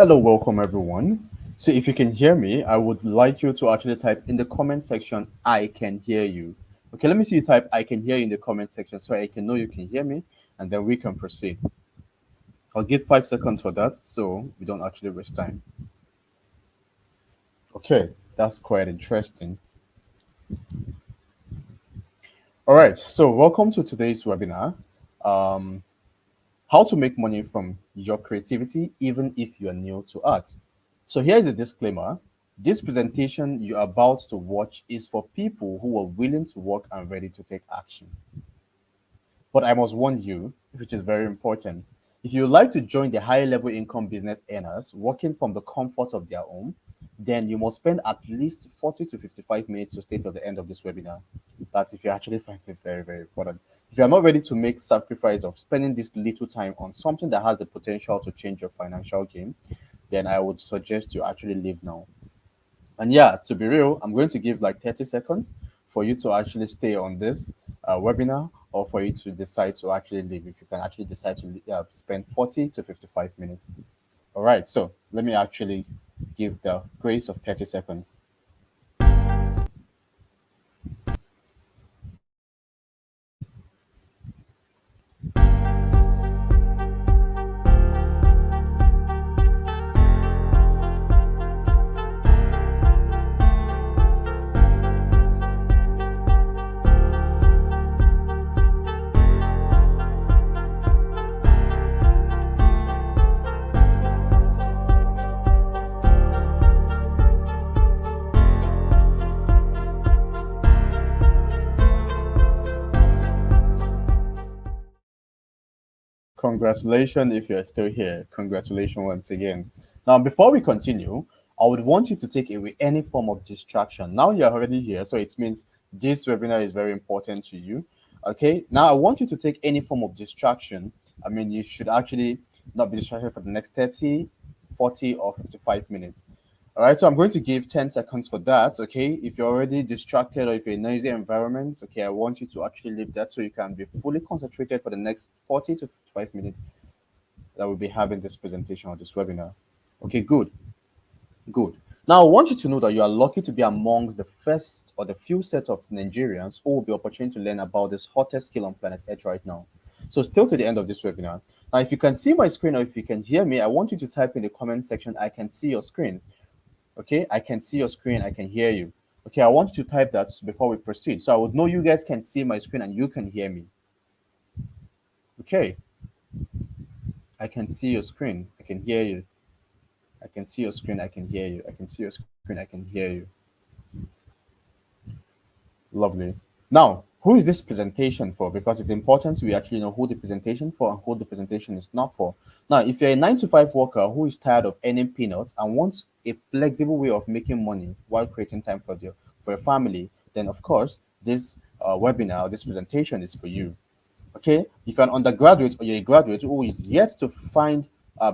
Hello, welcome everyone. So if you can hear me, I would like you to actually type in the comment section, I can hear you. Okay, let me see you type, I can hear you in the comment section so I can know you can hear me and then we can proceed. I'll give 5 seconds for that so we don't actually waste time. Okay, that's quite interesting. All right, so welcome to today's webinar. Um, how to make money from your creativity even if you are new to art. So here is a disclaimer. This presentation you're about to watch is for people who are willing to work and ready to take action. But I must warn you, which is very important, if you would like to join the high level income business earners working from the comfort of their home, then you must spend at least 40 to 55 minutes to stay till the end of this webinar. That's if you actually find it very, very important. If you are not ready to make sacrifice of spending this little time on something that has the potential to change your financial game, then I would suggest you actually leave now. And yeah, to be real, I'm going to give like 30 seconds for you to actually stay on this webinar or for you to decide to actually leave if you can actually decide to spend 40 to 55 minutes. All right, so let me actually give the grace of 30 seconds. Congratulations if you're still here. Congratulations once again. Now, before we continue, I would want you to take away any form of distraction. Now you're already here, so it means this webinar is very important to you. Okay, now I want you to take any form of distraction. I mean, you should actually not be distracted for the next 30, 40, or 55 minutes. All right, so I'm going to give 10 seconds for that. Okay, if you're already distracted or if you're in a noisy environment, okay, I want you to actually leave that so you can be fully concentrated for the next 40 to 55 minutes that we'll be having this presentation or this webinar. Okay, good, good. Now, I want you to know that you are lucky to be amongst the first or the few sets of Nigerians who will be opportunity to learn about this hottest skill on planet Earth right now. So, still to the end of this webinar. Now, if you can see my screen or if you can hear me, I want you to type in the comment section, I can see your screen. Okay, I can see your screen, I can hear you. Okay, I want you to type that before we proceed. So I would know you guys can see my screen and you can hear me. Okay, I can see your screen, I can hear you. I can see your screen, I can hear you. I can see your screen, I can hear you. Lovely. Now, who is this presentation for? Because it's important we actually know who the presentation for and who the presentation is not for. Now, if you're a 9 to 5 worker who is tired of earning peanuts and wants a flexible way of making money while creating time for your family, then of course this webinar, this presentation is for you. Okay, if you're an undergraduate or you're a graduate who is yet to find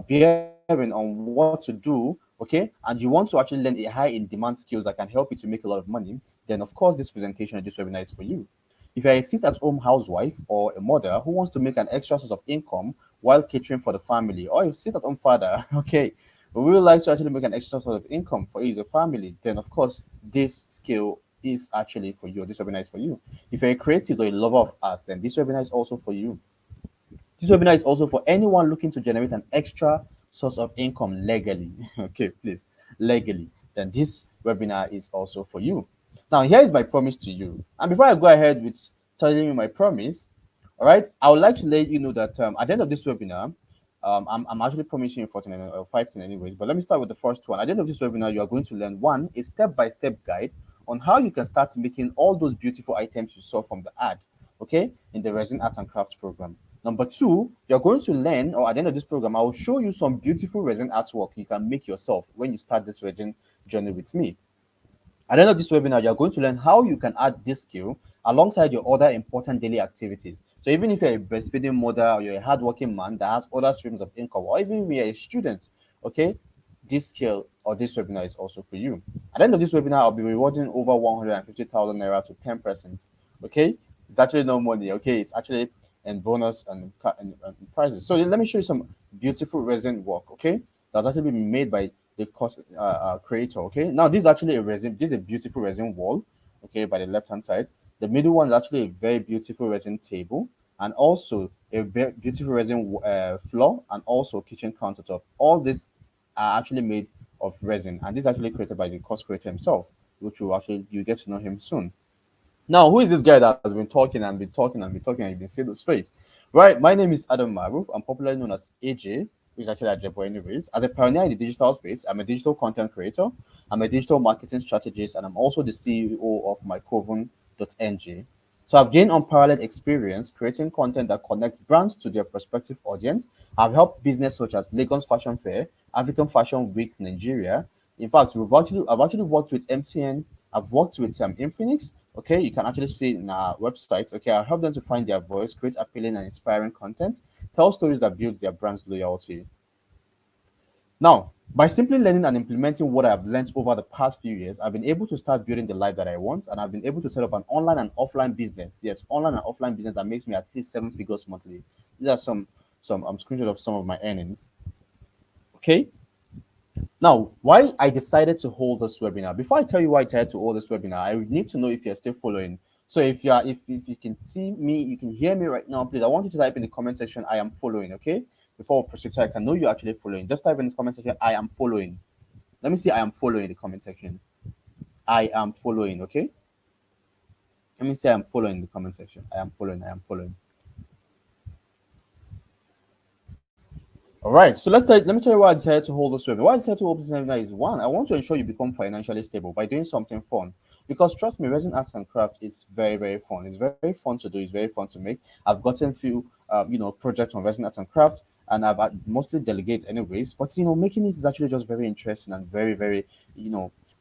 bearing on what to do, okay, and you want to actually learn a high in demand skills that can help you to make a lot of money, then of course this presentation or this webinar is for you. If you're a sit-at-home housewife or a mother who wants to make an extra source of income while catering for the family, or a sit-at-home father, okay, we would like to actually make an extra source of income for you as a family, then of course this skill is actually for you. This webinar is for you. If you're a creative or a lover of arts, then this webinar is also for you. This webinar is also for anyone looking to generate an extra source of income legally. Okay, please, legally. Then this webinar is also for you. Now, here is my promise to you. And before I go ahead with telling you my promise, all right, I would like to let you know that at the end of this webinar, I'm actually promising you 14 or 15 anyways, but let me start with the first one. At the end of this webinar, you are going to learn one, a step-by-step guide on how you can start making all those beautiful items you saw from the ad, okay, in the Resin Arts and Crafts program. Number two, you're going to learn, or at the end of this program, I will show you some beautiful resin artwork you can make yourself when you start this resin journey with me. At the end of this webinar, you're going to learn how you can add this skill alongside your other important daily activities. So even if you're a breastfeeding mother or you're a hardworking man that has other streams of income, or even if you're a student, okay, this skill or this webinar is also for you. At the end of this webinar, I'll be rewarding over 150,000 naira to 10 persons. Okay, it's actually no money. Okay, it's actually in bonus and prizes. So let me show you some beautiful resin work. Okay, that's actually been made by the course creator. Okay, now this is actually a resin. This is a beautiful resin wall. Okay, by the left hand side. The middle one is actually a very beautiful resin table, and also a very beautiful resin floor, and also kitchen countertop. All these are actually made of resin, and this is actually created by the course creator himself, which will actually you get to know him soon. Now, who is this guy that has been talking and been talking and been talking and you've been seeing this phrase? Right, my name is Adam Maruf. I'm popularly known as AJ, which is actually Ajebo anyways. As a pioneer in the digital space, I'm a digital content creator, I'm a digital marketing strategist, and I'm also the CEO of mycoven.ng. So I've gained unparalleled experience creating content that connects brands to their prospective audience. I've helped business such as Lagos Fashion Fair, African Fashion Week Nigeria. In fact, I've actually worked with MTN. I've worked with Infinix. Okay, you can actually see it in our website. Okay, I'll help them to find their voice, create appealing and inspiring content, tell stories that build their brand's loyalty. Now, by simply learning and implementing what I've learned over the past few years, I've been able to start building the life that I want, and I've been able to set up an online and offline business. Yes, online and offline business that makes me at least 7 figures monthly. These are some screenshots of some of my earnings. Okay, now, why I decided to hold this webinar. Before I tell you why I decided to hold this webinar, I need to know if you're still following. So if you can see me, you can hear me right now, please. I want you to type in the comment section, I am following, okay? Before we proceed, so I can know you're actually following. Just type in the comment section, I am following. Let me see, I am following in the comment section. I am following, okay? Let me say I'm following the comment section. I am following, I am following. All right, so let me tell you why I decided to hold this webinar. Why I decided to hold this webinar is one, I want to ensure you become financially stable by doing something fun. Because trust me, resin arts and craft is very, very fun. It's very fun to do. It's very fun to make. I've gotten few, projects on resin arts and craft, and I've mostly delegates anyways. But making it is actually just very interesting and very, very,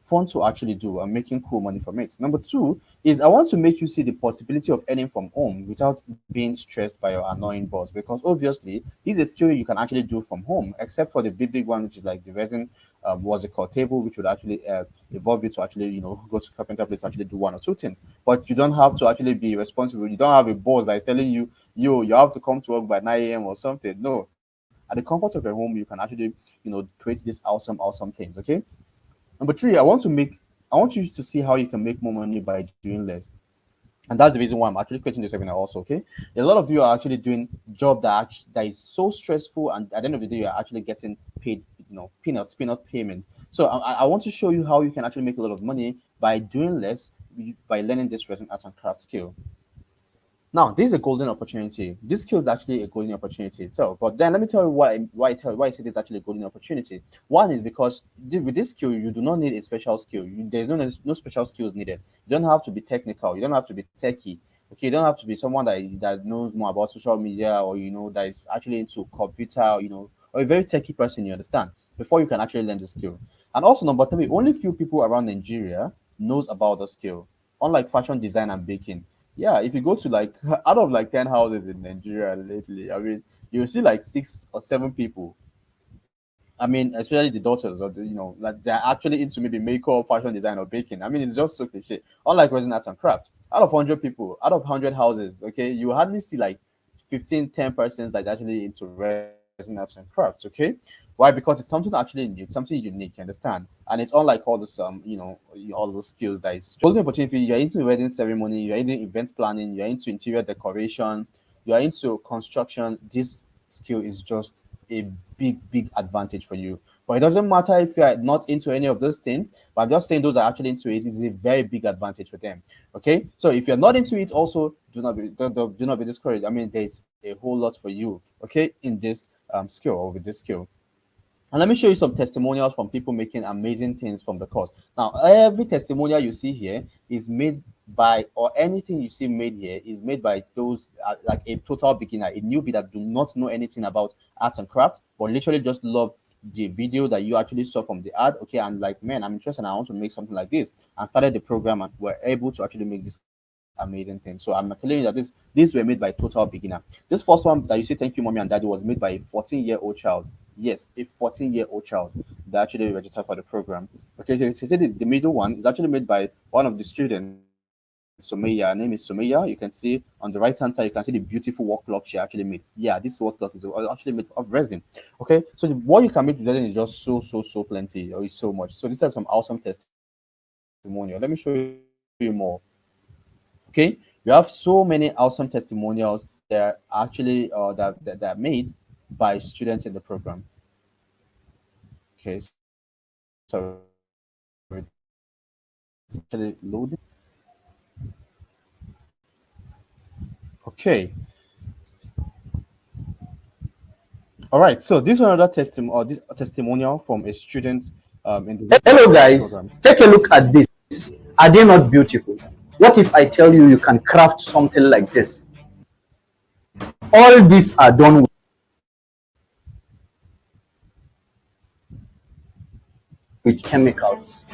fun to actually do and making cool money from it. Number two is I want to make you see the possibility of earning from home without being stressed by your annoying boss. Because obviously, this is a skill you can actually do from home, except for the big one, which is like the resin, what's it called, table, which would actually involve you to actually, go to carpenter place to actually do one or two things. But you don't have to actually be responsible. You don't have a boss that is telling you, you have to come to work by 9 a.m. or something. No. At the comfort of your home, you can actually, create these awesome things. Okay. Number three, I want you to see how you can make more money by doing less. And that's the reason why I'm actually creating this webinar also. Okay, a lot of you are actually doing job that is so stressful, and at the end of the day, you're actually getting paid, peanut payment. So I want to show you how you can actually make a lot of money by doing less, by learning this resin art and craft skill. Now, this is a golden opportunity. This skill is actually a golden opportunity itself. But then let me tell you why I say it's actually a golden opportunity. One is because with this skill, you do not need a special skill. There's no special skills needed. You don't have to be technical. You don't have to be techie. Okay, you don't have to be someone that knows more about social media, or that is actually into computer, or a very techie person. You understand before you can actually learn the skill. And also number three, only few people around Nigeria knows about the skill. Unlike fashion design and baking, yeah, if you go to like out of like 10 houses in Nigeria lately, I mean, you'll see like 6 or 7 people. I mean, especially the daughters, or like they're actually into maybe makeup, fashion design, or baking. I mean, it's just so cliche. Unlike resin arts and craft, out of 100 people, out of 100 houses, okay, you hardly see like 15, 10 persons like actually into resin arts and crafts. Okay, why? Because it's something actually new, it's something unique. You understand? And it's unlike all this all those skills that is golden opportunity. You're into wedding ceremony, you're into event planning, you're into interior decoration, you're into construction. This skill is just a big advantage for you. But it doesn't matter if you're not into any of those things. But I'm just saying those are actually into it is a very big advantage for them. Okay, so if you're not into it, also do not be discouraged. I mean, there's a whole lot for you. Okay, in this skill, or with this skill. And let me show you some testimonials from people making amazing things from the course. Now, every testimonial you see here is made by, or anything you see made here is made by those like a total beginner, a newbie that do not know anything about arts and crafts, but literally just love the video that you actually saw from the ad. Okay, and like, man, I'm interested and I want to make something like this, and started the program and were able to actually make this amazing thing. So I'm telling you that these were made by total beginner. This first one that you see, thank you, mommy and daddy, was made by a 14-year-old child. Yes, a 14-year-old child that actually registered for the program. Okay, so you see the middle one is actually made by one of the students. Sumaya. Her name is Sumaya. You can see on the right hand side, you can see the beautiful work clock she actually made. Yeah, this work clock is actually made of resin. Okay, so what you can make with resin is just so plenty, or is so much. So these are some awesome testimonial. Let me show you more. Okay, we have so many awesome testimonials that are actually that are made by students in the program. Okay, sorry, it's actually loading. Okay, all right. So this is another this testimonial from a student in the Resin Art Hello Craft guys, program. take a look at this. Are they not beautiful? What if I tell you you can craft something like this? All these are done with chemicals.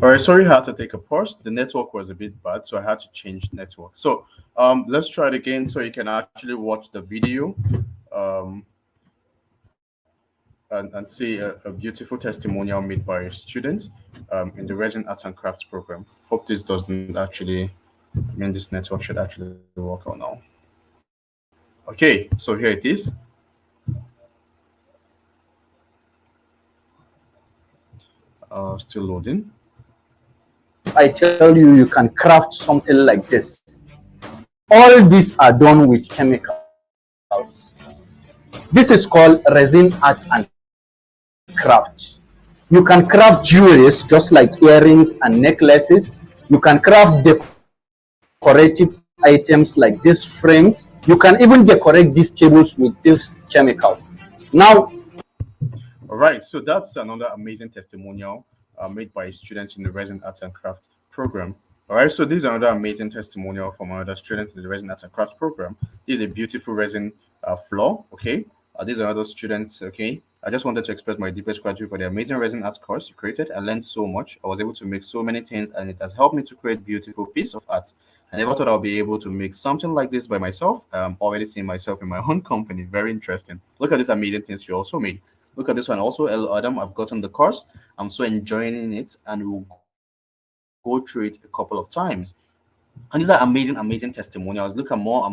All right, sorry, I had to take a pause. The network was a bit bad, so I had to change network. So let's try it again so you can actually watch the video um, and see a beautiful testimonial made by students in the Resin Arts and Crafts program. Hope this doesn't actually, I mean, this network should actually work out now. Okay, so here it is. Still loading. I tell you you can craft something like this. All these are done with chemicals. This is called resin art and craft. You can craft jewelries just like earrings and necklaces. You can craft decorative items like these frames. You can even decorate these tables with this chemical. Now, All right, so that's another amazing testimonial made by students in the Resin Arts and Crafts program. All right, so this is another amazing testimonial from another student in the Resin Arts and Crafts program. This is a beautiful resin floor. Okay, these are other students. Okay, I just wanted to express my deepest gratitude for the amazing resin arts course you created. I learned so much. I was able to make so many things, and it has helped me to create beautiful piece of art. I never thought I'll be able to make something like this by myself. I'm already seeing myself in my own company. Very interesting. Look at these amazing things you also made. Look at this one also, El Adam. I've gotten the course. I'm so enjoying it, and we'll go through it a couple of times. And these are amazing testimonials. Look at more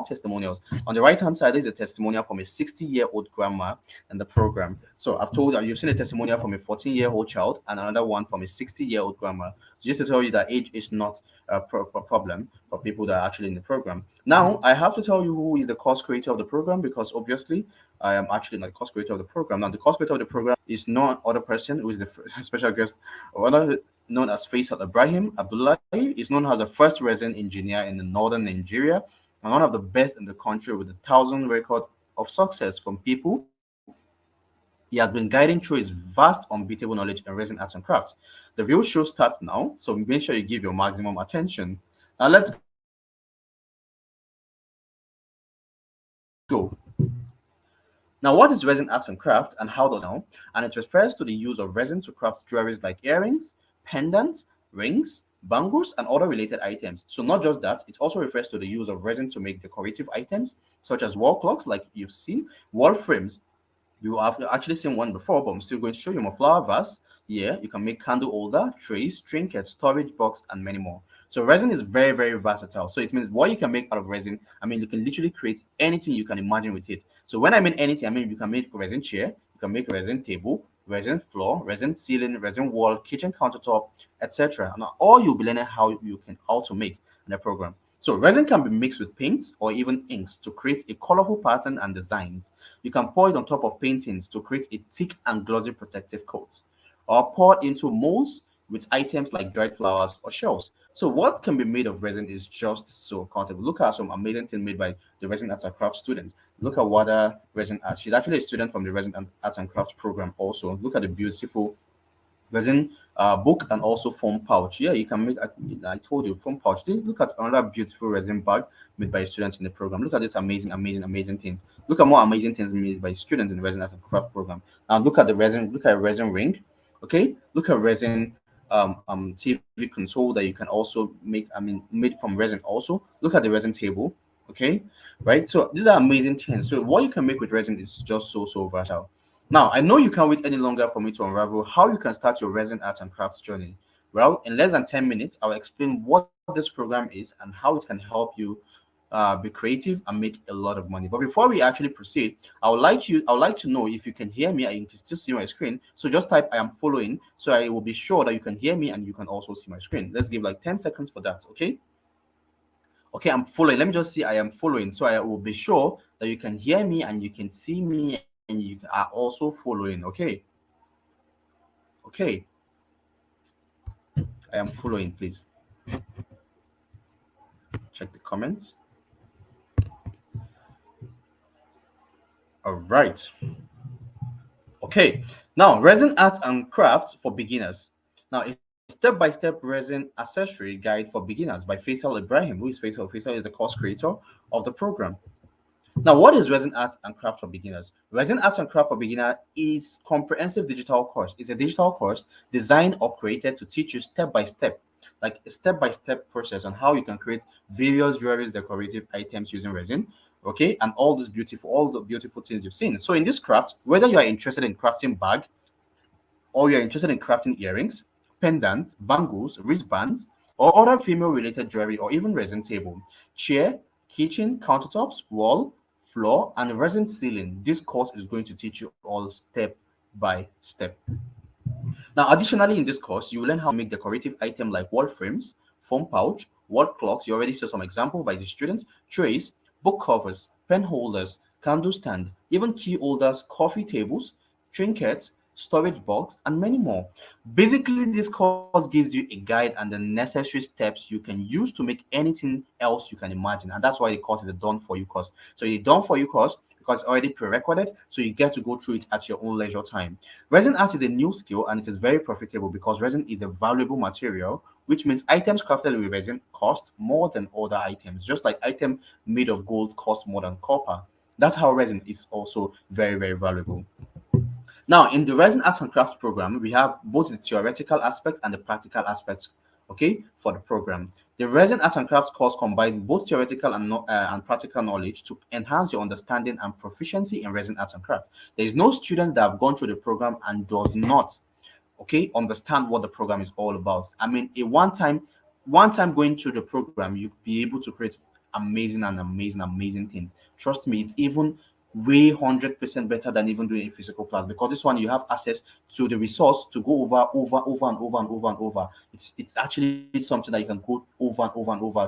testimonials. On the right hand side, there's a testimonial from a 60-year-old grandma in the program. So I've told you, you've seen a testimonial from a 14-year-old child and another one from a 60-year-old grandma. Just to tell you that age is not a problem for people that are actually in the program. Now, I have to tell you who is the course creator of the program, because obviously I am actually not the course creator of the program. Now, the course creator of the program is no other person who is the special guest, or known as Faisal Ibrahim Abdullahi, is known as the first resin engineer in the northern Nigeria and one of the best in the country with 1,000 record of success from people. He has been guiding through his vast, unbeatable knowledge in resin arts and crafts. The real show starts now, so make sure you give your maximum attention. Now let's go. Now, what is resin arts and craft and how does it work? Now, and it refers to the use of resin to craft jewelries like earrings, pendants, rings, bangles, and other related items. So not just that, it also refers to the use of resin to make decorative items such as wall clocks, like you've seen, wall frames. You have actually seen one before, but I'm still going to show you more flower vase. Yeah, you can make candle holder, trays, trinkets, storage box, and many more. So resin is very versatile. So it means what you can make out of resin. I mean, you can literally create anything you can imagine with it. So when I mean anything, I mean you can make resin chair, you can make resin table, resin floor, resin ceiling, resin wall, kitchen countertop, etc. And all you'll be learning how to make in the program. So resin can be mixed with paints or even inks to create a colorful pattern and designs. You can pour it on top of paintings to create a thick and glossy protective coat, or pour into molds with items like dried flowers or shells. So what can be made of resin is just so countable. Look at some amazing things made by the Resin Arts and Crafts students. Look at Wada Resin Arts. She's actually a student from the Resin Arts and Crafts program also. Look at the beautiful resin book and also foam pouch. Yeah, you can make. I told you foam pouch. Look at another beautiful resin bag made by students in the program. Look at this amazing things. Look at more amazing things made by students in the resin art and craft program. Now look at the resin. Look at resin ring. Okay, look at resin TV console that you can also make. I mean, made from resin. Also, look at the resin table. Okay, right? So these are amazing things. So what you can make with resin is just so versatile. Now I know you can't wait any longer for me to unravel how you can start your resin arts and crafts journey. Well, in less than 10 minutes, I'll explain what this program is and how it can help you be creative and make a lot of money. But before we actually proceed, I would like to know if you can hear me and you can still see my screen. So just type I am following, so I will be sure that you can hear me and you can also see my screen. Let's give like 10 seconds for that. Okay. Okay, I'm following. Let me just see. I am following. So I will be sure that you can hear me and you can see me and you are also following. Okay. Okay. I am following. Please check the comments. All right. Okay. Now, resin art and crafts for beginners. Now, a step-by-step resin accessory guide for beginners by Faisal Ibrahim. Who is Faisal? Faisal is the course creator of the program. Now, what is Resin Art and Craft for Beginners? Resin Art and Craft for Beginner is comprehensive digital course. It's a digital course designed or created to teach you step by step, like a step by step process on how you can create various jewelry decorative items using resin. Okay, and all the beautiful things you've seen. So in this craft, whether you are interested in crafting bag or you're interested in crafting earrings, pendants, bangles, wristbands, or other female related jewelry, or even resin table, chair, kitchen, countertops, wall, floor, and resin ceiling, this course is going to teach you all step by step. Now, additionally, in this course, you will learn how to make decorative items like wall frames, foam pouch, wall clocks. You already saw some example by the students, trays, book covers, pen holders, candle stand, even key holders, coffee tables, trinkets, storage box, and many more. Basically, this course gives you a guide and the necessary steps you can use to make anything else you can imagine. And that's why the course is a done for you course. So it's done for you course because it's already pre-recorded, so you get to go through it at your own leisure time. Resin art is a new skill and it is very profitable because resin is a valuable material, which means items crafted with resin cost more than other items, just like item made of gold cost more than copper. That's how resin is also very valuable. Now, in the Resin Arts and Crafts program, we have both the theoretical aspect and the practical aspect, okay, for the program. The Resin Arts and Crafts course combines both theoretical and practical knowledge to enhance your understanding and proficiency in resin arts and crafts. There is no student that have gone through the program and does not, okay, understand what the program is all about. I mean, one time going through the program, you'll be able to create amazing things. Trust me, it's even way 100% better than even doing a physical class because this one you have access to the resource to go over. It's actually something that you can go over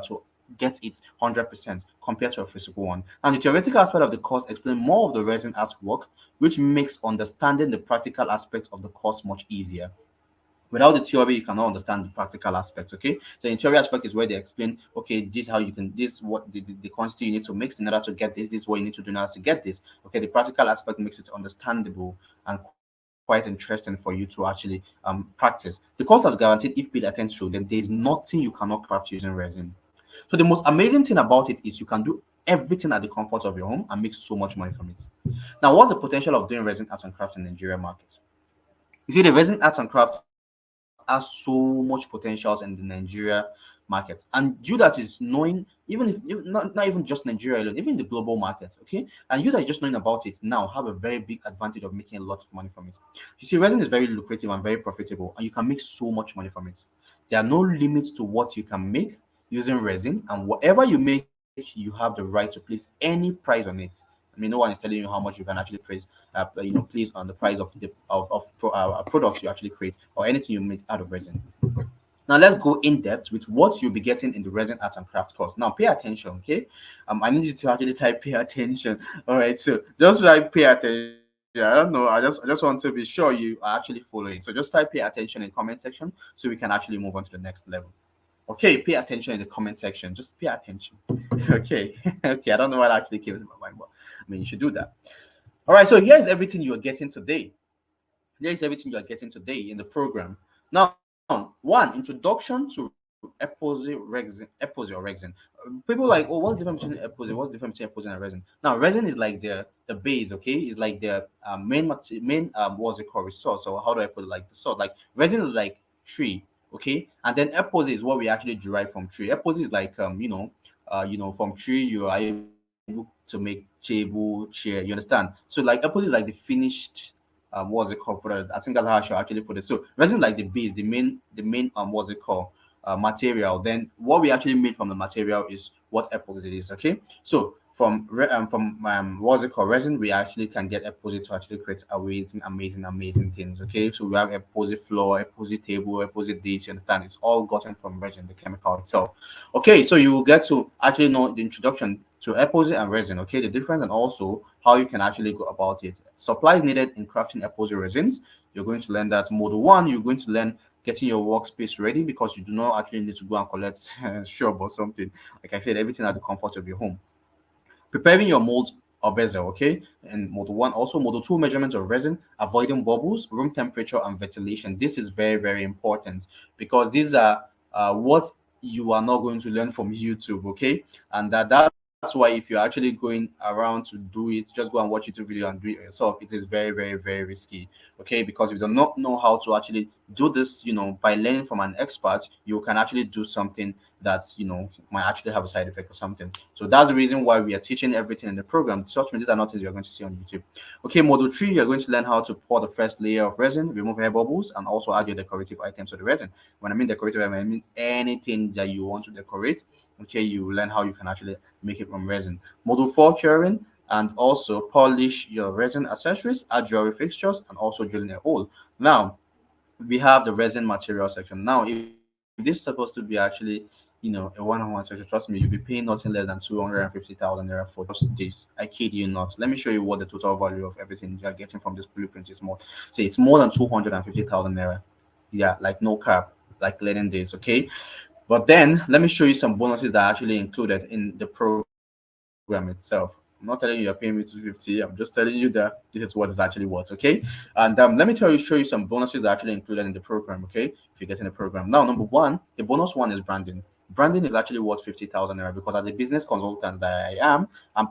to get it 100% compared to a physical one. And the theoretical aspect of the course explain more of the resin artwork, which makes understanding the practical aspects of the course much easier. Without the theory, you cannot understand the practical aspects. Okay, so in theory aspect is where they explain, okay, this how you can this what the quantity you need to mix in order to get this is what you need to do in order to get this. Okay, the practical aspect makes it understandable and quite interesting for you to actually practice. The course has guaranteed if paid attention to, then there is nothing you cannot craft using resin. So the most amazing thing about it is you can do everything at the comfort of your home and make so much money from it. Now, what's the potential of doing resin arts and crafts in the Nigeria market? You see, the resin arts and crafts has so much potentials in the Nigeria market, and you that is knowing, not even just Nigeria alone, even the global market, okay, and you that is just knowing about it now have a very big advantage of making a lot of money from it. You see, resin is very lucrative and very profitable, and you can make so much money from it. There are no limits to what you can make using resin, and whatever you make, you have the right to place any price on it. I mean, no one is telling you how much you can actually praise, please on the price of products you actually create or anything you make out of resin. Now let's go in depth with what you'll be getting in the resin art and craft course. Now pay attention, okay? I need you to actually type pay attention. All right, so just like pay attention. I don't know. I just want to be sure you are actually following. So just type pay attention in comment section so we can actually move on to the next level. Okay, pay attention in the comment section. Just pay attention. Okay. Okay. I don't know what actually came to my mind, but I mean you should do that. All right, so here's everything you are getting today. Here's everything you are getting today in the program. Now, one introduction to epoxy or resin. People like, oh, what's the difference between epoxy? What's the difference between epoxy and resin? Now, resin is like the base, okay? It's like the main what's it called, resource. So how do I put it? Like the sort, like resin is like tree, okay? And then epoxy is what we actually derive from tree. Epoxy is like from tree you are able to make table, chair. You understand? So like epoxy is like the finished what's it called product. I think that's how I should actually put it. So resin is like the base, the main what's it called material. Then what we actually made from the material is what epoxy is. Okay, so from what's it called resin, we actually can get epoxy to actually create amazing things. Okay, so we have epoxy floor, epoxy table, epoxy this. You understand? It's all gotten from resin, the chemical itself. Okay, so you will get to actually know the introduction to epoxy and resin. Okay, the difference and also how you can actually go about it. Supplies needed in crafting epoxy resins. You're going to learn that. Module one, you're going to learn getting your workspace ready because you do not actually need to go and collect shop or something. Like I said, everything at the comfort of your home. Preparing your molds or bezel, okay? And model one, also model two, measurements of resin, avoiding bubbles, room temperature, and ventilation. This is very important because these are what you are not going to learn from YouTube, okay? And that's why if you're actually going around to do it, just go and watch YouTube video and do it yourself. It is very risky, okay? Because if you do not know how to actually do this, by learning from an expert, you can actually do something that's might actually have a side effect or something. So that's the reason why we are teaching everything in the program. Trust me, these are not things you're going to see on YouTube. Okay, module three, you're going to learn how to pour the first layer of resin, remove air bubbles, and also add your decorative items to the resin. When I mean decorative, I mean anything that you want to decorate. Okay, you learn how you can actually make it from resin. Module four, curing and also polish your resin accessories, add jewelry fixtures, and also drilling a hole. Now, we have the resin material section. Now, if this is supposed to be actually, a one-on-one section, trust me, you'll be paying nothing less than 250,000 naira for just this. I kid you not. Let me show you what the total value of everything you are getting from this blueprint is more. Say it's more than 250,000 naira. Yeah, like no cap, like learning this, okay? But then let me show you some bonuses that are actually included in the program itself. I'm not telling you you're paying me 250. I'm just telling you that this is what is actually worth, okay? And let me show you some bonuses that are actually included in the program, okay? If you get in the program. Now, number one, the bonus one is branding. Branding is actually worth 50,000 naira because as a business consultant that I am,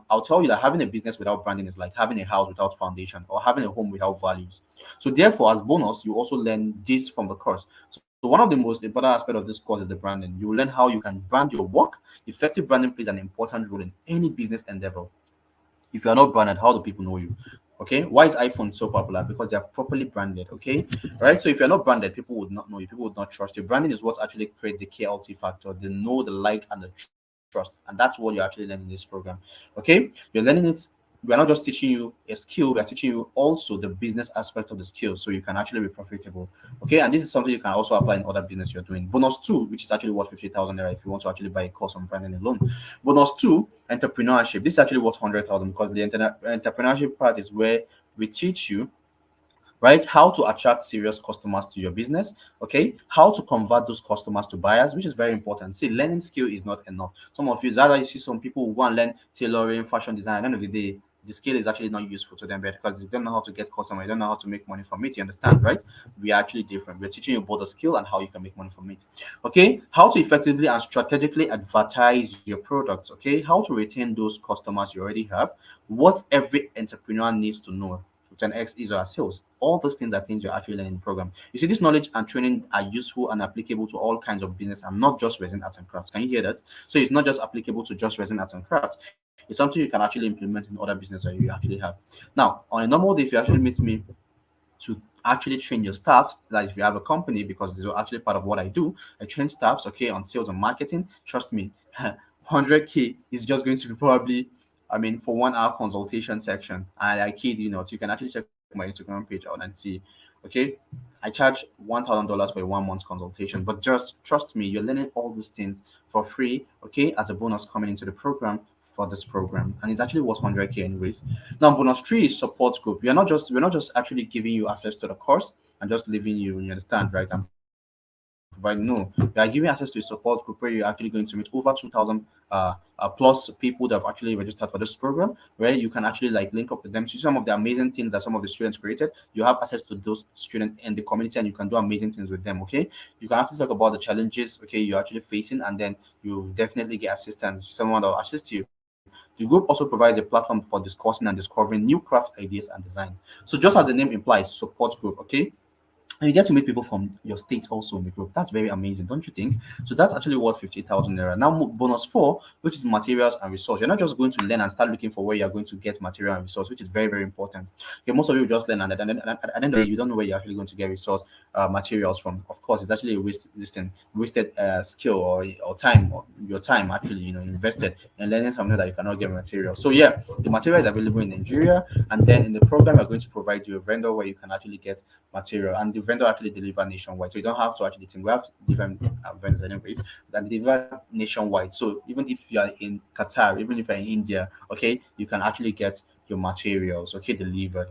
I'll tell you that having a business without branding is like having a house without foundation or having a home without values. So therefore, as bonus, you also learn this from the course. So one of the most important aspects of this course is the branding. You will learn how you can brand your work. Effective branding plays an important role in any business endeavor. If you are not branded, how do people know you? Okay, why is iPhone so popular? Because they are properly branded. Okay, right. So if you're not branded, people would not know you. People would not trust you. Branding is what actually creates the KLT factor, the know, the like, and the trust, and that's what you're actually learning in this program. Okay, you're learning it. We are not just teaching you a skill, we are teaching you also the business aspect of the skill so you can actually be profitable. Okay, and this is something you can also apply in other business you're doing. Bonus two, which is actually worth 50,000 naira if you want to actually buy a course on branding alone. Bonus two, entrepreneurship. This is actually worth 100,000 because the entrepreneurship part is where we teach you, right, how to attract serious customers to your business. Okay, how to convert those customers to buyers, which is very important. See, learning skill is not enough. Some of you, that's why you see some people who want to learn tailoring, fashion design. At the end of the day, the skill is actually not useful to them because they don't know how to get customers, they don't know how to make money from it. You understand, right? We are actually different. We're teaching you both the skill and how you can make money from it. Okay, how to effectively and strategically advertise your products. Okay, how to retain those customers you already have, what every entrepreneur needs to know with an X is our sales. All those things are things you're actually learning in the program. You see, this knowledge and training are useful and applicable to all kinds of business and not just resin arts and crafts. Can you hear that? So it's not just applicable to just resin arts and crafts. It's something you can actually implement in other business that you actually have. Now, on a normal day, if you actually meet me to actually train your staff, like if you have a company, because this is actually part of what I do, I train staffs, okay, on sales and marketing. Trust me, 100K is just going to be probably, I mean, for 1 hour consultation section. And I kid you not, you can actually check my Instagram page out and see. Okay, I charge $1,000 for a 1 month consultation, but just trust me, you're learning all these things for free. Okay, as a bonus coming into the program for this program, and it's actually worth 100K anyways. Now, bonus three is support group. We're not just actually giving you access to the course and just leaving you. You understand, right? And provide no, we are giving access to a support group where you're actually going to meet over 2,000 plus people that have actually registered for this program, where you can actually like link up with them, see some of the amazing things that some of the students created. You have access to those students in the community, and you can do amazing things with them. Okay, you can actually talk about the challenges, okay, you're actually facing, and then you definitely get assistance, someone that will assist you. The group also provides a platform for discussing and discovering new craft ideas and design. So just as the name implies, support group, okay, and you get to meet people from your state also in the group. That's very amazing, don't you think? So that's actually worth 50,000 naira. Now, bonus four, which is materials and resource. You're not just going to learn and start looking for where you're going to get material and resource, which is very, very important. Okay, most of you just learn, and then at the end of the day, you don't know where you're actually going to get resource materials from. Of course, it's actually a wasted skill or time, or your time actually, invested in learning something that you cannot get material. So yeah, the material is available in Nigeria, and then in the program, we're going to provide you a vendor where you can actually get material, and the vendor actually deliver nationwide, so you don't have to actually think. We have different vendors anyways that deliver nationwide, so even if you are in Qatar, even if you're in India, okay, you can actually get your materials, okay, delivered.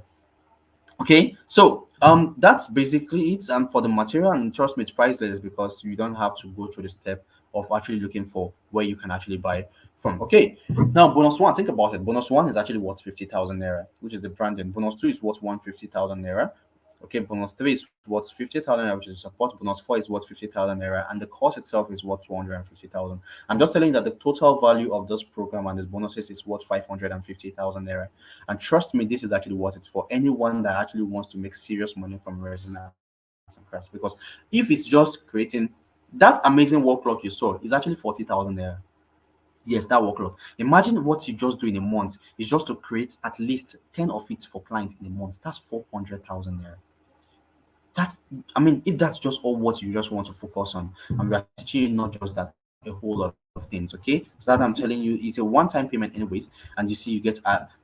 Okay, so that's basically it. For the material, and trust me, it's priceless because you don't have to go through the step of actually looking for where you can actually buy from. Okay, now bonus one, think about it. Bonus one is actually worth 50,000 naira, which is the branding. Bonus two is worth 150,000 naira. Okay, bonus three is worth 50,000 naira, which is support. Bonus four is worth 50,000 naira, and the course itself is worth 250,000. I'm just telling you that the total value of this program and these bonuses is worth 550,000 naira. And trust me, this is actually worth it for anyone that actually wants to make serious money from resin arts and crafts. Because if it's just creating that amazing work clock you saw, is actually 40,000 naira. Yes, that workload. Imagine what you just do in a month is just to create at least 10 of it for clients in a month. That's 400,000 naira. That's, I mean, if that's just all what you just want to focus on, and we are teaching you not just that, a whole lot of things, okay? So that I'm telling you, it's a one-time payment, anyways, and you see, you get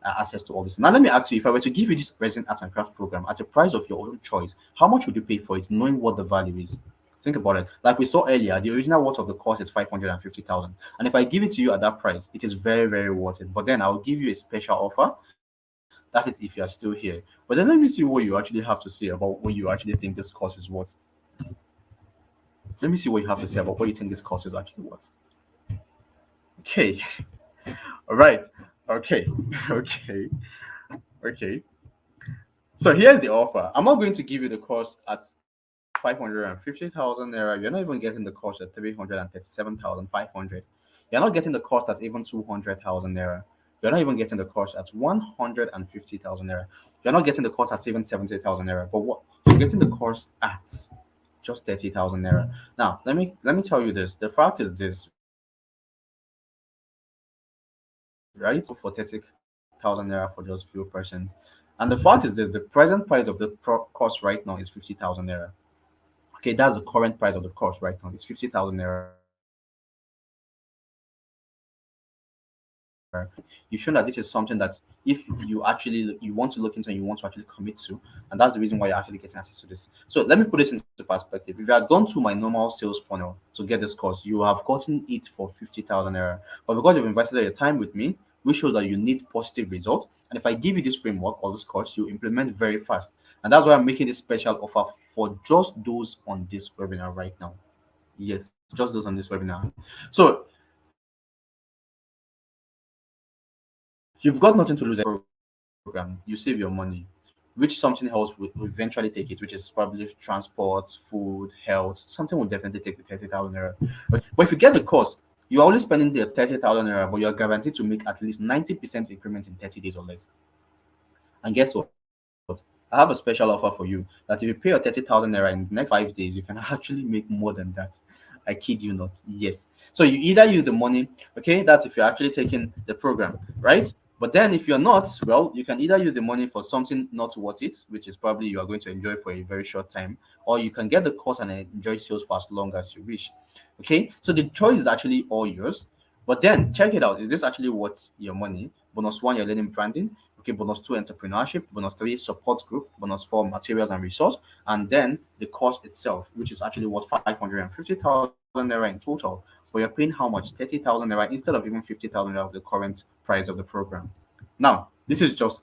access to all this. Now, let me ask you, if I were to give you this present arts and craft program at a price of your own choice, how much would you pay for it, knowing what the value is? Think about it. Like we saw earlier, the original worth of the course is 550,000, and if I give it to you at that price, it is very, very worth it. But then I'll give you a special offer. That is if you are still here. But then let me see what you actually have to say about what you actually think this course is worth. Let me see what you have to say about what you think this course is actually worth. Okay. All right. Okay. Okay. Okay. So here's the offer. I'm not going to give you the course at 550,000 naira. You're not even getting the course at 337,500. You're not getting the course at even 200,000 naira. You're not even getting the course at 150,000 naira. You're not getting the course at even 70,000 naira. But what you're getting the course at just 30,000 naira. Now, let me tell you this. The fact is this, right? For 30,000 naira for just few persons. And the fact is this, the present price of the course right now is 50,000 naira. Okay, that's the current price of the course right now. It's 50,000 naira. You've shown that this is something that if you want to look into and you want to actually commit to, and that's the reason why you're actually getting access to this. So let me put this into perspective. If you had gone to my normal sales funnel to get this course, you have gotten it for 50,000 naira. But because you've invested your time with me, which shows that you need positive results, and if I give you this framework or this course, you implement very fast. And that's why I'm making this special offer for just those on this webinar right now. Yes, just those on this webinar. So you've got nothing to lose program. You save your money. Which something else will eventually take it, which is probably transport, food, health. Something will definitely take the 30,000 naira. Okay, but if you get the course, you're only spending the 30,000 naira, but you're guaranteed to make at least 90% increment in 30 days or less. And guess what? I have a special offer for you that if you pay your 30,000 naira in the next 5 days, you can actually make more than that. I kid you not. Yes. So you either use the money, okay? That's if you're actually taking the program, right? But then if you're not, well, you can either use the money for something not worth it, which is probably you are going to enjoy for a very short time, or you can get the course and enjoy sales for as long as you wish. Okay, so the choice is actually all yours. But then check it out. Is this actually worth your money? Bonus one, you're learning branding. Okay, bonus two, entrepreneurship. Bonus three, support group. Bonus four, materials and resource. And then the course itself, which is actually worth 550,000 naira in total. But you're paying how much? 30,000 naira instead of even 50,000 naira of the current price of the program. Now, this is just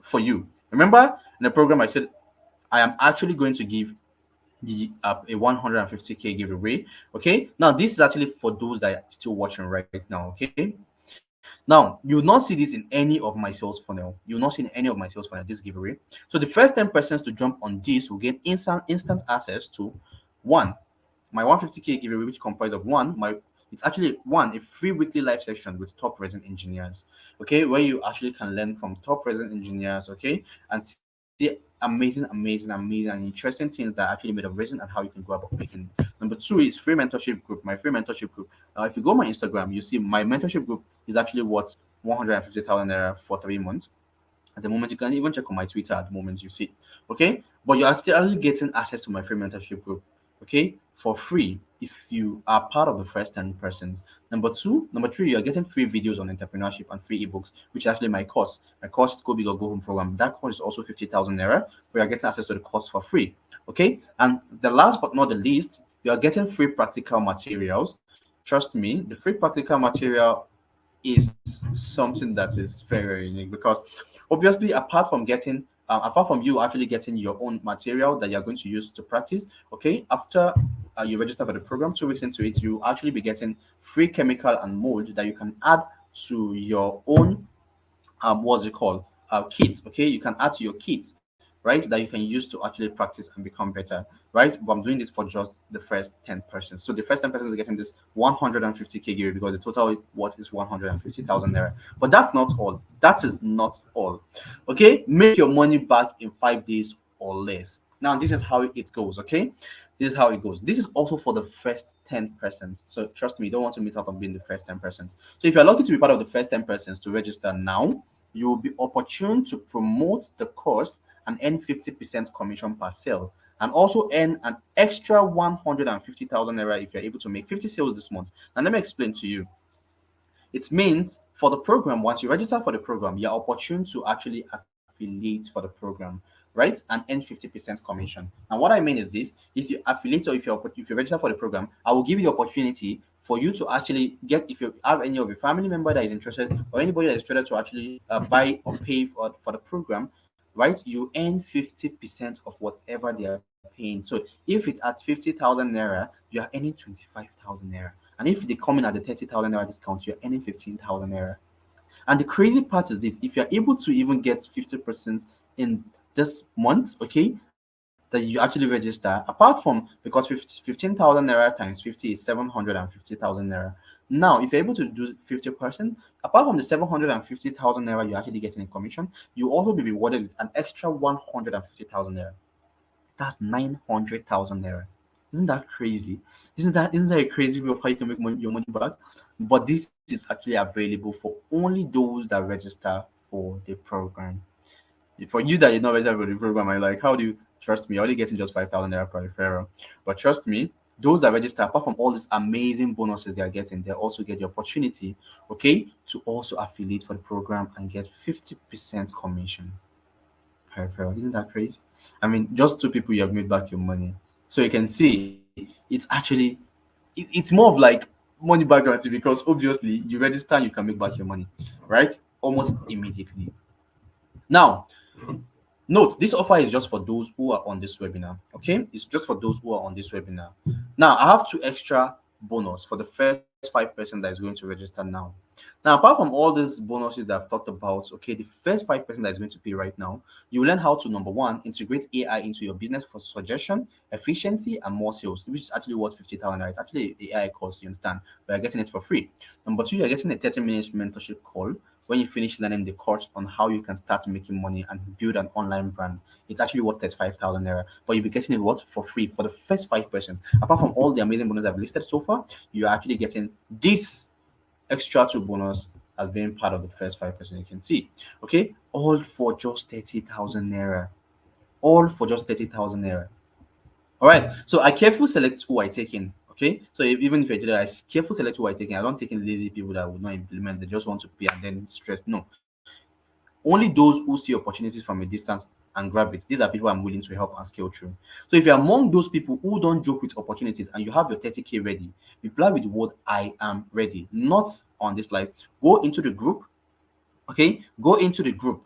for you. Remember, in the program, I said I am actually going to give the a 150K giveaway. Okay, now this is actually for those that are still watching right now. Okay, now you will not see this in any of my sales funnel. You will not see in any of my sales funnel this giveaway. So the first 10 persons to jump on this will gain instant access to one, my 150K giveaway, which comprised of it's actually one, a free weekly live session with top resin engineers. Okay, where you actually can learn from top resin engineers. Okay, and see amazing and interesting things that are actually made of resin and how you can go about making it. Number two is free mentorship group. My free mentorship group. If you go on my Instagram, you see my mentorship group is actually worth 150,000 naira for 3 months. At the moment, you can even check on my Twitter at the moment you see. Okay, but you're actually getting access to my free mentorship group. Okay, for free if you are part of the first 10 persons. Number three, you're getting free videos on entrepreneurship and free ebooks, which is actually my course. My course, Go Big or Go Home program. That course is also 50,000 naira, where you're getting access to the course for free. Okay, and the last but not the least, you're getting free practical materials. Trust me, the free practical material is something that is very, very unique because obviously apart from you actually getting your own material that you're going to use to practice, okay, after you register for the program, 2 weeks into it, you actually be getting free chemical and mold that you can add to your own what's it called kits. Okay, you can add to your kits, right, that you can use to actually practice and become better, right? But I'm doing this for just the first 10 persons. So the first 10 persons are getting this 150k giveaway because the total what is 150,000 naira. But that's not all. That is not all. Okay, make your money back in 5 days or less. Now this is how it goes. Okay, this is how it goes. This is also for the first 10 persons. So trust me, you don't want to miss out on being the first 10 persons. So if you're lucky to be part of the first 10 persons to register now, you will be opportune to promote the course and earn 50% commission per sale, and also earn an extra 150,000 naira if you're able to make 50 sales this month. And let me explain to you. It means for the program, once you register for the program, you're opportune to actually affiliate for the program, right? And earn 50% commission. And what I mean is this: if you affiliate or if you register for the program, I will give you the opportunity for you to actually get, if you have any of your family member that is interested or anybody that is interested to actually buy or pay for the program, right? You earn 50% of whatever they are paying. So if it's at 50,000 naira, you are earning 25,000 naira. And if they come in at the 30,000 naira discount, you're earning 15,000 naira. And the crazy part is this: if you're able to even get 50% in this month, okay, that you actually register, apart from, because 15,000 naira times 50 is 750,000 naira. Now, if you're able to do 50%, apart from the 750,000 naira you're actually getting in commission, you also be rewarded with an extra 150,000 naira. That's 900,000 naira. Isn't that crazy? Isn't that a crazy way of how you can make your money back? But this is actually available for only those that register for the program. For you that is not registered for the program, I like, how do you trust me? You're only getting just 5,000 naira per referral. But trust me, those that register, apart from all these amazing bonuses they are getting, they also get the opportunity, okay, to also affiliate for the program and get 50% commission per referral. Isn't that crazy? I mean, just two people, you have made back your money. So you can see it's actually it's more of like money back guarantee, because obviously you register and you can make back your money, right? Almost immediately. Now, note, this offer is just for those who are on this webinar. Okay, it's just for those who are on this webinar. Now, I have two extra bonus for the first 5% that is going to register now. Now, apart from all these bonuses that I've talked about, okay, the first 5% that is going to pay right now, you will learn how to, number one, integrate AI into your business for suggestion, efficiency, and more sales, which is actually worth 50,000. It's actually the AI course, you understand, but you're getting it for free. Number two, you're getting a 30 minutes mentorship call when you finish learning the course on how you can start making money and build an online brand. It's actually worth 35,000 naira, but you'll be getting it what for free for the first 5%. Apart from all the amazing bonuses I've listed so far, you're actually getting this extra two bonus as being part of the first 5%. You can see, okay, all for just 30,000 naira, all for just 30,000 naira. All right, so I carefully select who I take in. Okay, so even if I do that, I carefully select who I take in. I don't take in lazy people that would not implement. They just want to pay and then stress. No, only those who see opportunities from a distance and grab it. These are people I'm willing to help and scale through. So if you're among those people who don't joke with opportunities and you have your 30k ready, reply with the word "I am ready," not on this live. Go into the group. Okay, go into the group.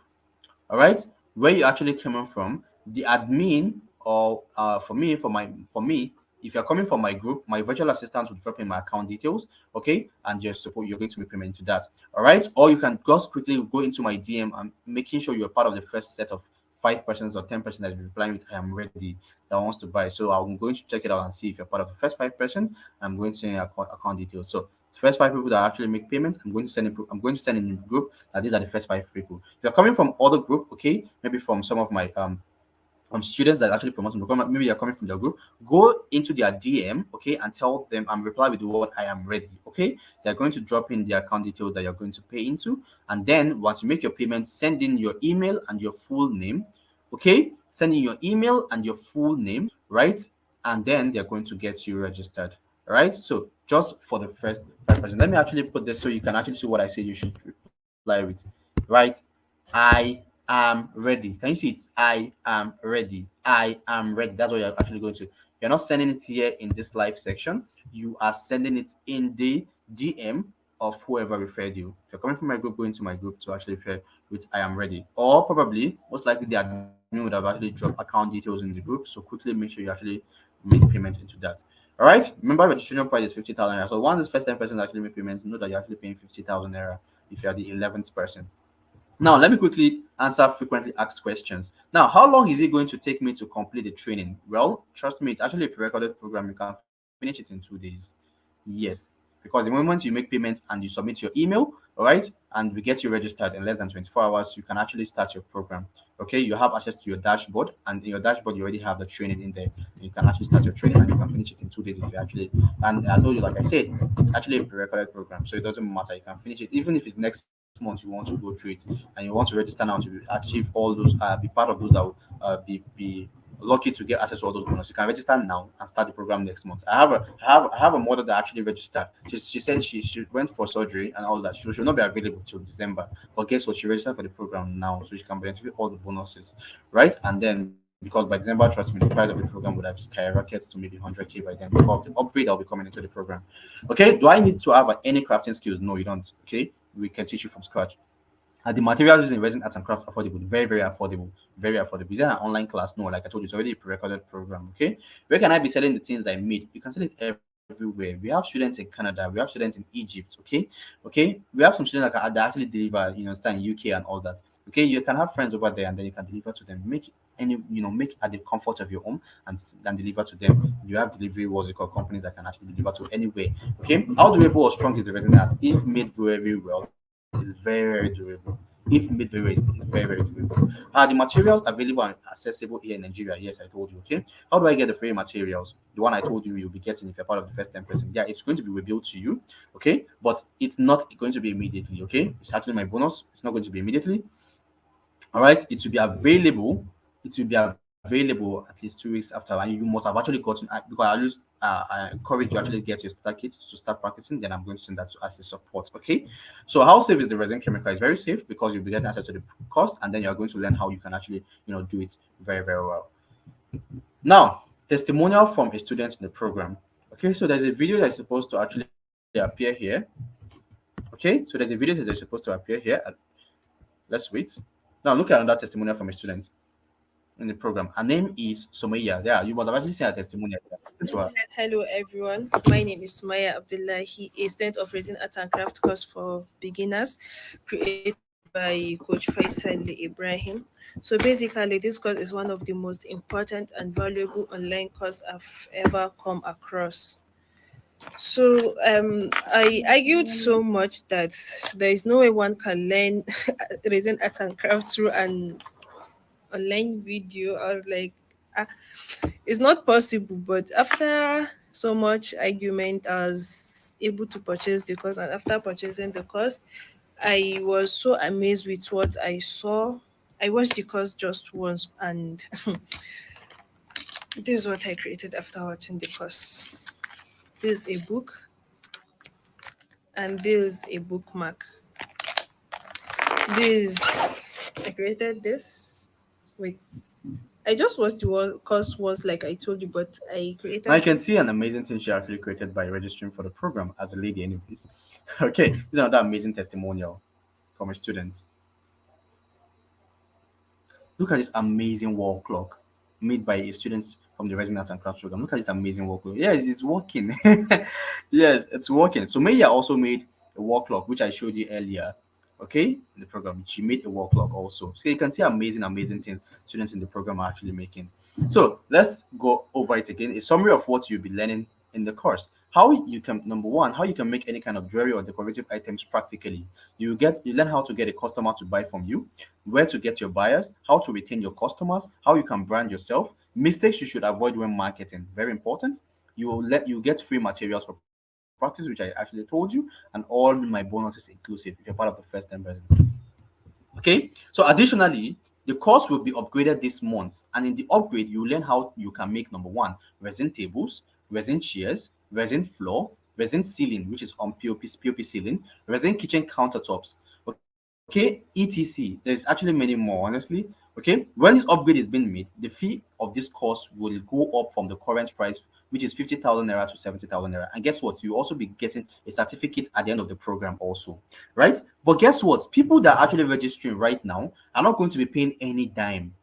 All right, where you actually coming from, the admin, or for me, if you're coming from my group, my virtual assistant will drop in my account details, okay, and you're going to be payment to that. All right, or you can just quickly go into my DM and making sure you're part of the first set of 5% or 10% that is replying with "I am ready" that wants to buy. So I'm going to check it out and see if you're part of the first 5%. I'm going to send you account details. So the first five people that actually make payments, I'm going to send in the group that these are the first five people. If you're coming from other group, okay, maybe from some of my students that actually promoting the program, maybe you're coming from their group, go into their DM, okay, and tell them and reply with the word I am ready. Okay, they're going to drop in the account details that you're going to pay into, and then once you make your payment, send in your email and your full name. Okay, send in your email and your full name, right? And then they're going to get you registered. All right. So just for the first 5%, let me actually put this so you can actually see what I say you should reply with. Right? I am ready. Can you see it? I am ready. I am ready. That's what you're actually going to. You're not sending it here in this live section. You are sending it in the DM of whoever referred you. If you're coming from my group, go into my group to actually refer with I am ready. Or probably, most likely, the admin would have actually dropped account details in the group. So quickly make sure you actually make payment into that. All right. Remember, registration price is 50,000 naira. So once this first 10% actually make payment, know that you're actually paying 50,000 naira if you are the 11th person. Now, let me quickly answer frequently asked questions. Now, how long is it going to take me to complete the training? Well, trust me, it's actually a pre-recorded program. You can finish it in 2 days. Yes, because the moment you make payments and you submit your email, all right, and we get you registered in less than 24 hours, you can actually start your program. Okay, you have access to your dashboard, and in your dashboard, you already have the training in there. You can actually start your training and you can finish it in 2 days if you actually. And I told you, like I said, it's actually a pre-recorded program, so it doesn't matter. You can finish it even if it's next month. You want to go through it and you want to register now to achieve all those, be part of those that will be lucky to get access to all those bonus. You can register now and start the program next month. I have a mother that actually registered. She said she went for surgery and all that. She will not be available till December. But guess what? She registered for the program now, so she can benefit all the bonuses, right? And then because by December, trust me, the price of the program would have skyrocketed to maybe 100K by then because of the upgrade that will be coming into the program. Okay, do I need to have any crafting skills? No, you don't. Okay, we can teach you from scratch. And the materials used in Resin Arts and Crafts affordable, very, very affordable, very affordable. Is there an online class? No, like I told you, it's already a pre-recorded program. Okay, where can I be selling the things I made? You can sell it everywhere. We have students in Canada, we have students in Egypt. Okay, we have some students that actually deliver, stay in UK and all that. Okay, you can have friends over there, and then you can deliver to them. Make at the comfort of your home and deliver to them. You have delivery, what's it called, companies that can actually deliver to anywhere. Okay, how durable or strong is the resin art? If made very well, it's very, very durable. If made very well, it's very, very durable. Are the materials available and accessible here in Nigeria? Yes, I told you. Okay, how do I get the free materials? The one I told you you'll be getting if you're part of the first 10%. Yeah, it's going to be revealed to you. Okay, but it's not going to be immediately. Okay, it's actually my bonus. It's not going to be immediately. All right, it will be available. It will be available at least 2 weeks after, and you must have actually gotten because I encourage you actually get your starter kit to start practicing. Then I'm going to send that to as a support. Okay, so how safe is the resin chemical? It's very safe because you'll be getting access to the cost, and then you're going to learn how you can actually do it very, very well. Now, testimonial from a student in the program. Okay, so there's a video that's supposed to actually appear here. Okay, so there's a video that's supposed to appear here. Let's wait. Now look at another testimonial from a student in the program. Her name is Somaya. Yeah, you must have actually seen her testimonial. Listen to her. Hello everyone, my name is Sumaya Abdullahi, a student of Resin Art and Craft course for beginners created by Coach Faisal Ibrahim. So basically, this course is one of the most important and valuable online course I've ever come across. So I argued so much that there is no way one can learn Resin Art and Craft through an online video or like uh, it's not possible. But after so much argument, I was able to purchase the course, and after purchasing the course, I was so amazed with what I saw. I watched the course just once, and this is what I created after watching the course. This is a book, and this is a bookmark. This I created this with. I just watched the course once, like I told you, but I Now you created. can see an amazing thing she actually created by registering for the program as a lady, anyways. Okay, this is another amazing testimonial from a student. Look at this amazing wall clock made by a student from the Resin Art and Crafts program. Look at this amazing wall clock. Yes, it's working. Yes, it's working. So Maya also made a wall clock, which I showed you earlier. Okay, in the program, she made a wall clock also. So you can see amazing, amazing things students in the program are actually making. So let's go over it again. A summary of what you'll be learning in the course. how you can, number one, how you can make any kind of jewelry or decorative items practically. You learn how to get a customer to buy from you, where to get your buyers, how to retain your customers, how you can brand yourself, mistakes you should avoid when marketing, very important. You get free materials for practice, which I actually told you, and all my bonuses inclusive if you're part of the first 10 persons. Okay, so additionally, the course will be upgraded this month, and in the upgrade, you learn how you can make, number one, resin tables, resin chairs, resin floor, resin ceiling, which is on POP ceiling, resin kitchen countertops. Okay, etc. There's actually many more, honestly. Okay, when this upgrade is being made, the fee of this course will go up from the current price, which is 50,000 naira to 70,000 naira. And guess what? You also be getting a certificate at the end of the program, also, right? But guess what? People that are actually registering right now are not going to be paying any dime,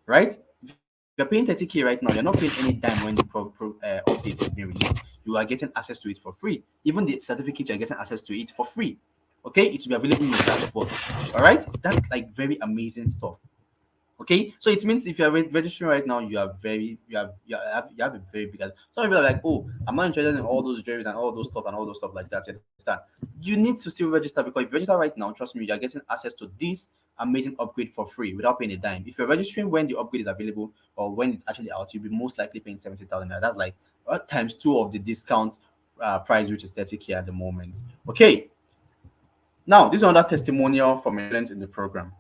right? If you're paying 30K right now, you're not paying any dime when the update is being released. You are getting access to it for free. Even the certificate, you're getting access to it for free. Okay, it will be available in your dashboard. All right, that's like very amazing stuff. Okay, so it means if you're registering right now, you are very you have a very big. Some people are like, oh, I'm not interested in all those jewelries and all those stuff and all those stuff like that. You understand? You need to still register, because if you register right now, trust me, you're getting access to this amazing upgrade for free without paying a dime. If you're registering when the upgrade is available or when it's actually out, you'll be most likely paying 70,000. That's like times two of the discount price, which is 30K at the moment. Okay, now this is another testimonial from a student in the program.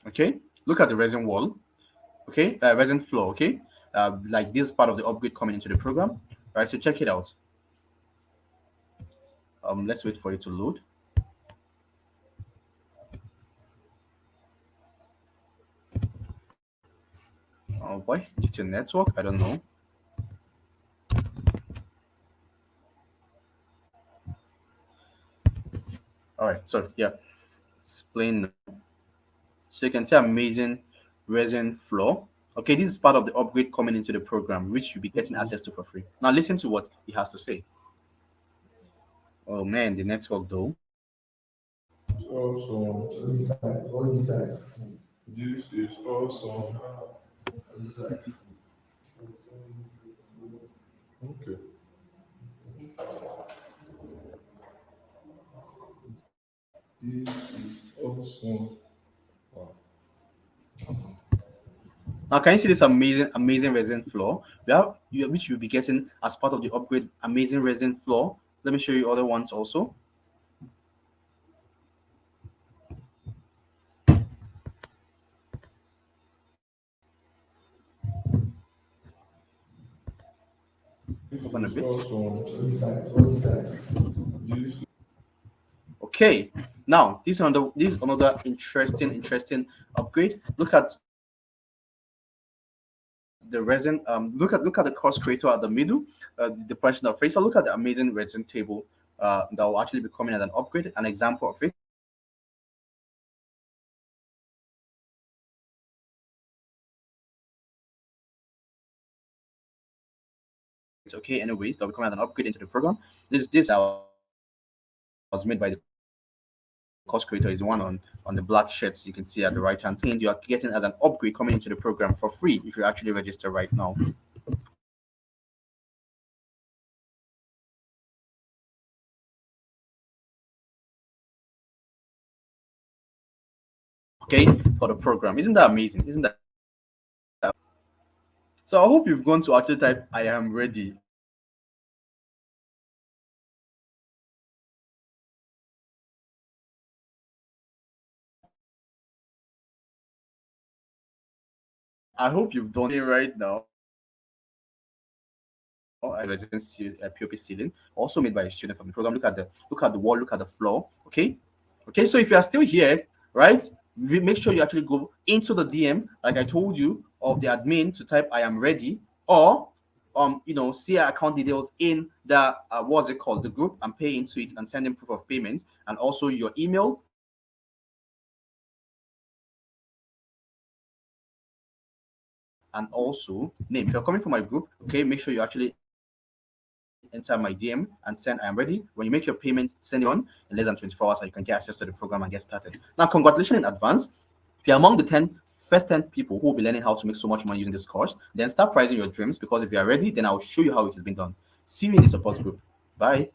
Okay, look at the resin wall. Okay, resin floor. Okay, like this part of the upgrade coming into the program. Right, so check it out. Let's wait for it to load. Oh boy, it's your network. I don't know. All right, so yeah, it's playing now. So you can see amazing resin floor. Okay, this is part of the upgrade coming into the program, which you'll be getting access to for free. Now listen to what he has to say. Oh man, the network though. Awesome. This is awesome. Okay. This is awesome. Wow. Now, can you see this amazing resin floor? Which you'll be getting as part of the upgrade. Amazing resin floor. Let me show you other ones also. This Open a is bit. awesome. This Okay. Now, this is another interesting upgrade. Look at the resin. Look at the course creator at the middle. The person of face. So look at the amazing resin table. That will actually be coming as an upgrade. An example of it. It's okay. Anyways, that will be coming as an upgrade into the program. This was made by the course creator, is one on the black shirts you can see at the right hand things. You are getting as an upgrade coming into the program for free if you actually register right now. Okay, for the program. Isn't that amazing? Isn't that? So I hope you've gone to actually type I am ready. I hope you've done it right now. POP ceiling, also made by a student from the program. Look at the wall, look at the floor. Okay, okay. So if you are still here, right, make sure you actually go into the DM, like I told you, of the admin to type I am ready, or see our account details in the what's it called, the group, and pay into it and send in proof of payment, and also your email. And also name. If you're coming from my group, okay, make sure you actually enter my DM and send I am ready. When you make your payment, send it on in less than 24 hours, and you can get access to the program and get started. Now, congratulations in advance. If you're among the 10 first 10 people who will be learning how to make so much money using this course. Then start pricing your dreams, because if you are ready, then I'll show you how it has been done. See you in the support group. Bye.